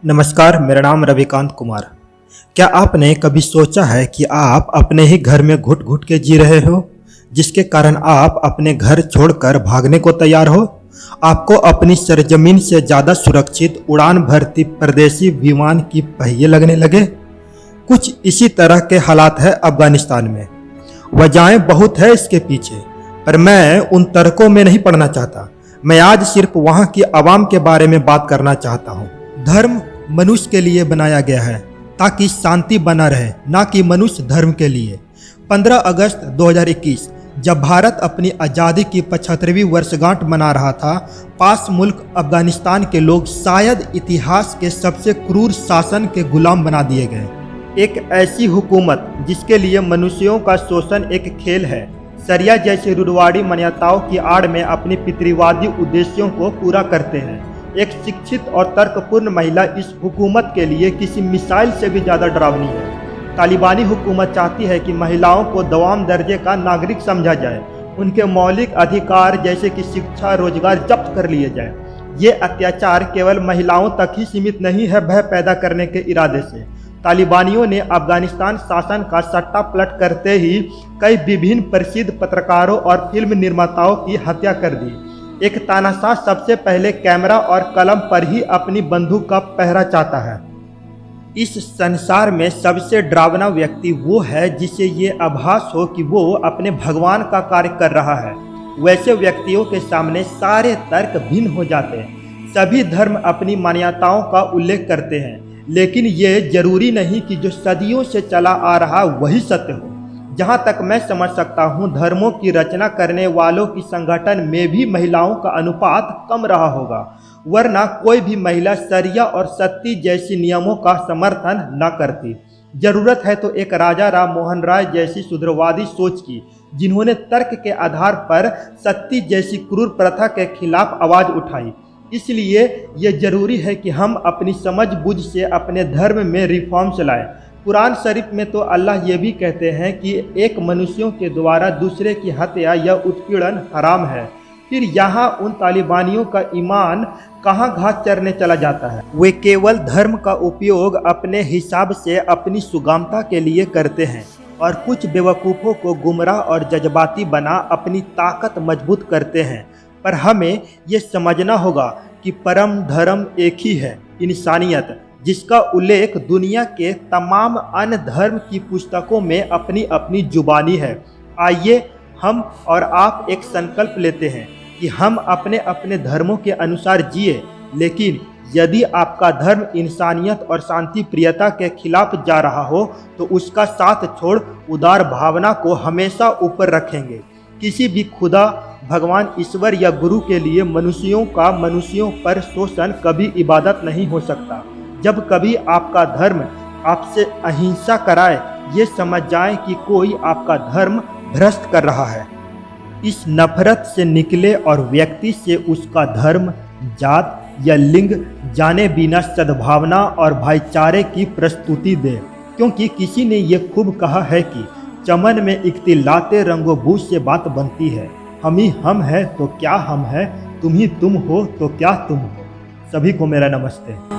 नमस्कार, मेरा नाम रविकांत कुमार। क्या आपने कभी सोचा है कि आप अपने ही घर में घुट घुट के जी रहे हो, जिसके कारण आप अपने घर छोड़कर भागने को तैयार हो? आपको अपनी सरजमीन से ज़्यादा सुरक्षित उड़ान भरती परदेशी विमान की पहिए लगने लगे। कुछ इसी तरह के हालात है अफगानिस्तान में। वजहें बहुत है इसके पीछे, पर मैं उन तर्कों में नहीं पड़ना चाहता। मैं आज सिर्फ वहाँ की आवाम के बारे में बात करना चाहता हूँ। धर्म मनुष्य के लिए बनाया गया है ताकि शांति बना रहे, ना कि मनुष्य धर्म के लिए। 15 अगस्त 2021 जब भारत अपनी आज़ादी की 75वीं वर्षगांठ मना रहा था, पास मुल्क अफगानिस्तान के लोग शायद इतिहास के सबसे क्रूर शासन के गुलाम बना दिए गए। एक ऐसी हुकूमत जिसके लिए मनुष्यों का शोषण एक खेल है, शरिया जैसी रूढ़िवादी मान्यताओं की आड़ में अपने पितृवादी उद्देश्यों को पूरा करते हैं। एक शिक्षित और तर्कपूर्ण महिला इस हुकूमत के लिए किसी मिसाइल से भी ज़्यादा डरावनी है। तालिबानी हुकूमत चाहती है कि महिलाओं को दवाम दर्जे का नागरिक समझा जाए, उनके मौलिक अधिकार जैसे कि शिक्षा, रोजगार जब्त कर लिए जाए। ये अत्याचार केवल महिलाओं तक ही सीमित नहीं है, भय पैदा करने के इरादे से तालिबानियों ने अफगानिस्तान शासन का सट्टा पलट करते ही कई विभिन्न प्रसिद्ध पत्रकारों और फिल्म निर्माताओं की हत्या कर दी। एक तानाशाह सबसे पहले कैमरा और कलम पर ही अपनी बंदूक का पहरा चाहता है। इस संसार में सबसे डरावना व्यक्ति वो है जिसे ये आभास हो कि वो अपने भगवान का कार्य कर रहा है। वैसे व्यक्तियों के सामने सारे तर्क भिन्न हो जाते हैं। सभी धर्म अपनी मान्यताओं का उल्लेख करते हैं, लेकिन ये जरूरी नहीं कि जो सदियों से चला आ रहा वही सत्य हो। जहाँ तक मैं समझ सकता हूँ, धर्मों की रचना करने वालों की संगठन में भी महिलाओं का अनुपात कम रहा होगा, वरना कोई भी महिला शरिया और सती जैसी नियमों का समर्थन न करती। जरूरत है तो एक राजा राम मोहन राय जैसी सुधरवादी सोच की, जिन्होंने तर्क के आधार पर सती जैसी क्रूर प्रथा के खिलाफ आवाज़ उठाई। इसलिए ये जरूरी है कि हम अपनी समझ बूझ से अपने धर्म में रिफॉर्म्स लाएं। कुरान शरीफ में तो अल्लाह ये भी कहते हैं कि एक मनुष्यों के द्वारा दूसरे की हत्या या उत्पीड़न हराम है। फिर यहाँ उन तालिबानियों का ईमान कहाँ घास चरने चला जाता है। वे केवल धर्म का उपयोग अपने हिसाब से अपनी सुगमता के लिए करते हैं और कुछ बेवकूफ़ों को गुमराह और जज्बाती बना अपनी ताकत मजबूत करते हैं। पर हमें ये समझना होगा कि परम धर्म एक ही है, इंसानियत, जिसका उल्लेख दुनिया के तमाम अन्य धर्म की पुस्तकों में अपनी अपनी जुबानी है। आइए हम और आप एक संकल्प लेते हैं कि हम अपने अपने धर्मों के अनुसार जिए, लेकिन यदि आपका धर्म इंसानियत और शांति प्रियता के खिलाफ जा रहा हो तो उसका साथ छोड़ उदार भावना को हमेशा ऊपर रखेंगे। किसी भी खुदा, भगवान, ईश्वर या गुरु के लिए मनुष्यों का मनुष्यों पर शोषण कभी इबादत नहीं हो सकता। जब कभी आपका धर्म आपसे अहिंसा कराए, ये समझ जाएं कि कोई आपका धर्म भ्रष्ट कर रहा है। इस नफरत से निकले और व्यक्ति से उसका धर्म, जात या लिंग जाने बिना सद्भावना और भाईचारे की प्रस्तुति दे, क्योंकि किसी ने ये खूब कहा है कि चमन में इख्तिलाते रंगोबूझ से बात बनती है। हम ही हम है तो क्या हम है, तुम ही तुम हो तो क्या तुम हो। सभी को मेरा नमस्ते।